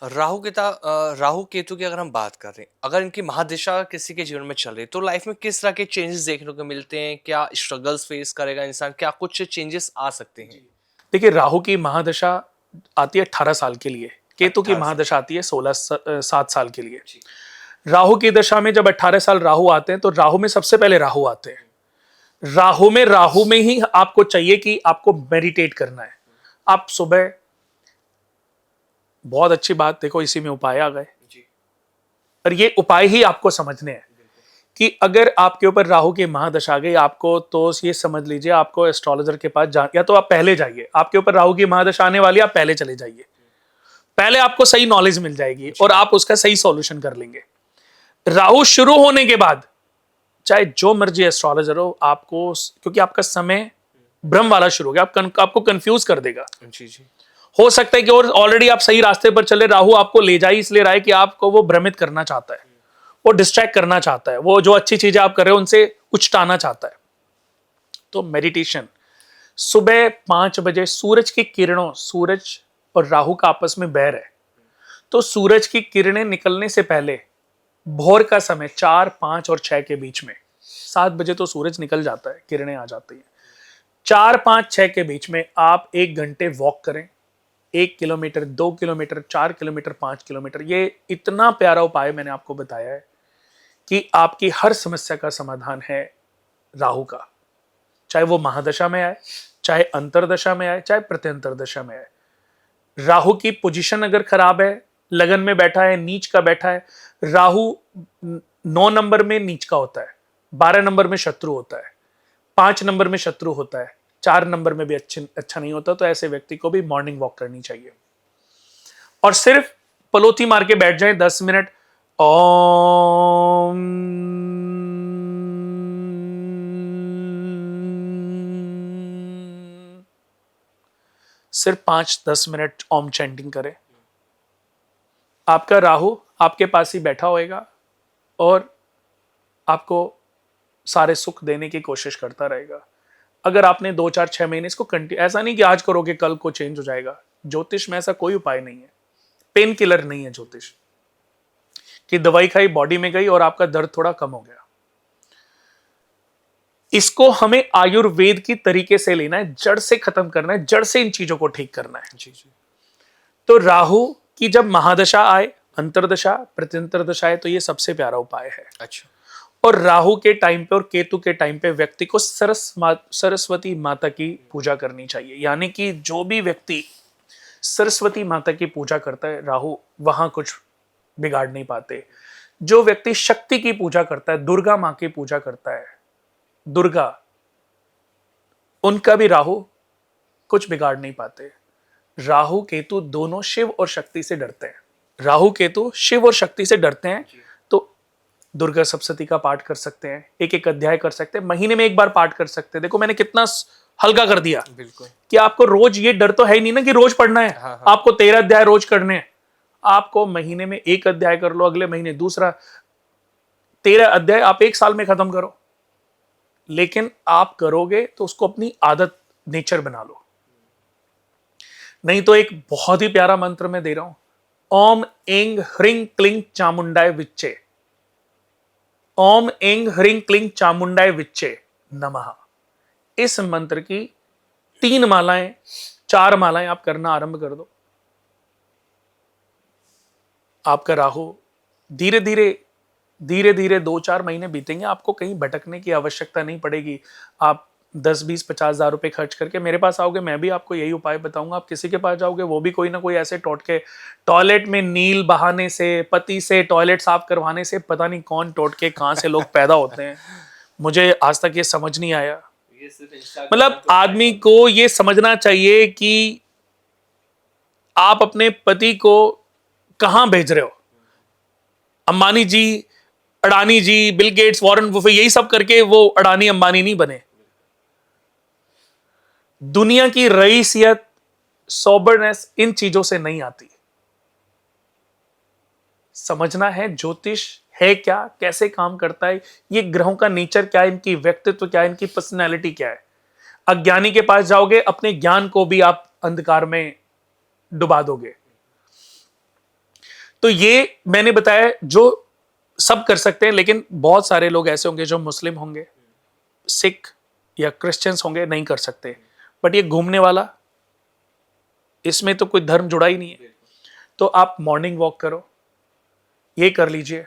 राहु केतु की अगर हम बात कर रहे हैं, अगर इनकी महादशा किसी के जीवन में चल रही है, तो लाइफ में किस तरह के चेंजेस देखने को मिलते हैं? क्या स्ट्रगल्स फेस करेगा इंसान? क्या कुछ चेंजेस आ सकते हैं? देखिए, राहु की महादशा आती है 18 साल के लिए। केतु की 18 साल। महादशा आती है 7 साल के लिए। जी। राहु की दशा में जब 18 साल राहु आते हैं, तो राहु में सबसे पहले राहु आते हैं। राहु में ही आपको चाहिए कि आपको मेडिटेट करना है। आप सुबह, बहुत अच्छी बात, देखो इसी में उपाय आ गए। जी। और ये उपाय ही आपको समझने हैं कि अगर आपके ऊपर राहु की महादशा आ गई आपको, तो ये समझ लीजिए आपको एस्ट्रोलॉजर के पास जा, या तो आप पहले जाइए। आपके ऊपर राहु की महादशा आने वाली है, आप पहले चले जाइए। पहले आपको सही नॉलेज मिल जाएगी जी। और आप उसका सही सॉल्यूशन कर लेंगे। राहु शुरू होने के बाद चाहे जो मर्जी एस्ट्रोलॉजर हो, आपको, क्योंकि आपका समय भ्रम वाला शुरू हो गया, आपको कंफ्यूज कर देगा। जी। जी। हो सकता है कि और ऑलरेडी आप सही रास्ते पर चले, राहु आपको ले जा ही इसलिए रहा है कि आपको वो भ्रमित करना चाहता है, वो डिस्ट्रैक्ट करना चाहता है, वो जो अच्छी चीजें आप कर रहे हो उनसे उचटाना चाहता है। तो मेडिटेशन, सुबह 5 बजे सूरज की किरणों, सूरज और राहु का आपस में बैर है, तो सूरज की किरणें निकलने से पहले भोर का समय 4, 5 और 6 के बीच में, 7 बजे तो सूरज निकल जाता है, किरणें आ जाती हैं। 4, 5, 6 के बीच में आप 1 घंटे वॉक करें। 1 किलोमीटर, 2 किलोमीटर, 4 किलोमीटर, 5 किलोमीटर। ये इतना प्यारा उपाय मैंने आपको बताया है कि आपकी हर समस्या का समाधान है राहु का। चाहे वो महादशा में आए, चाहे अंतरदशा में आए, चाहे प्रत्यंतर दशा में आए। राहु की पोजीशन अगर खराब है, लगन में बैठा है, नीच का बैठा है, राहु 9 नंबर में नीच का होता है, 12 नंबर में शत्रु होता है, 5 नंबर में शत्रु होता है, 4 नंबर में भी अच्छा नहीं होता। तो ऐसे व्यक्ति को भी मॉर्निंग वॉक करनी चाहिए और सिर्फ पलोथी मार के बैठ जाए 10 मिनट। ओम, सिर्फ 5-10 मिनट ओम चैंटिंग करें। आपका राहु आपके पास ही बैठा होएगा और आपको सारे सुख देने की कोशिश करता रहेगा। अगर आपने 2, 4, 6 महीने इसको कंटिन्यू, ऐसा नहीं कि आज करोगे कल को चेंज हो जाएगा। ज्योतिष में ऐसा कोई उपाय नहीं है, पेन किलर नहीं है ज्योतिष कि दवाई खाई बॉडी में गई और आपका दर्द थोड़ा कम हो गया। इसको हमें आयुर्वेद की तरीके से लेना है, जड़ से खत्म करना है, जड़ से इन चीजों को ठीक करना है। जी। जी। तो राहु की जब महादशा आए, अंतरदशा, प्रत्यंतर दशा आए, तो ये सबसे प्यारा उपाय है। अच्छा। और राहु के टाइम पे और केतु के टाइम पे व्यक्ति को सरस्वती माता की पूजा करनी चाहिए। यानी कि जो भी व्यक्ति सरस्वती माता की पूजा करता है, राहु वहां कुछ बिगाड़ नहीं पाते। जो व्यक्ति शक्ति की पूजा करता है, दुर्गा मां की पूजा करता है, दुर्गा, उनका भी राहु कुछ बिगाड़ नहीं पाते। राहु केतु दोनों शिव और शक्ति से डरते हैं। राहु केतु शिव और शक्ति से डरते हैं। तो दुर्गा सप्तशती का पाठ कर सकते हैं, एक एक अध्याय कर सकते हैं, महीने में एक बार पाठ कर सकते हैं। देखो मैंने कितना हल्का कर दिया। बिल्कुल। कि आपको रोज, ये डर तो है ही नहीं ना कि रोज पढ़ना है। हाँ, हाँ। आपको 13 अध्याय रोज करने हैं। आपको महीने में एक अध्याय कर लो, अगले महीने दूसरा। 13 अध्याय आप एक साल में खत्म करो, लेकिन आप करोगे तो उसको अपनी आदत, नेचर बना लो। नहीं तो एक बहुत ही प्यारा मंत्र मैं दे रहा हूं, ओम एंग ह्रिंग क्लिंग चामुंडाय विच्चे। ओम एंग ह्रिंग क्लिंग चामुंडाय विच्चे नमः। इस मंत्र की 3 मालाएं, 4 मालाएं आप करना आरंभ कर दो। आपका राहु धीरे धीरे, धीरे धीरे 2-4 महीने बीतेंगे, आपको कहीं भटकने की आवश्यकता नहीं पड़ेगी। आप 10, 20, 50 हज़ार रुपए खर्च करके मेरे पास आओगे, मैं भी आपको यही उपाय बताऊंगा। आप किसी के पास जाओगे, वो भी कोई ना कोई ऐसे टोटके, टॉयलेट में नील बहाने से, पति से टॉयलेट साफ करवाने से, पता नहीं कौन टोटके कहां से लोग पैदा होते हैं। मुझे आज तक ये समझ नहीं आया। ये सिर्फ इंस्टाग्राम मतलब पे आदमी को ये समझना चाहिए कि आप अपने पति को कहां भेज रहे हो। अंबानी जी, अडानी जी, बिल गेट्स, वॉरेन बुफे, यही सब करके वो अडानी अंबानी नहीं बने। दुनिया की रईसियत, सोबरनेस इन चीजों से नहीं आती। समझना है ज्योतिष है क्या, कैसे काम करता है, ये ग्रहों का नेचर क्या है, इनकी व्यक्तित्व क्या है, इनकी पर्सनैलिटी क्या है। अज्ञानी के पास जाओगे, अपने ज्ञान को भी आप अंधकार में डुबा दोगे। तो ये मैंने बताया जो सब कर सकते हैं, लेकिन बहुत सारे लोग ऐसे होंगे जो मुस्लिम होंगे, सिख या क्रिश्चियंस होंगे, नहीं कर सकते। बट ये घूमने वाला, इसमें तो कोई धर्म जुड़ा ही नहीं है। तो आप मॉर्निंग वॉक करो, ये कर लीजिए।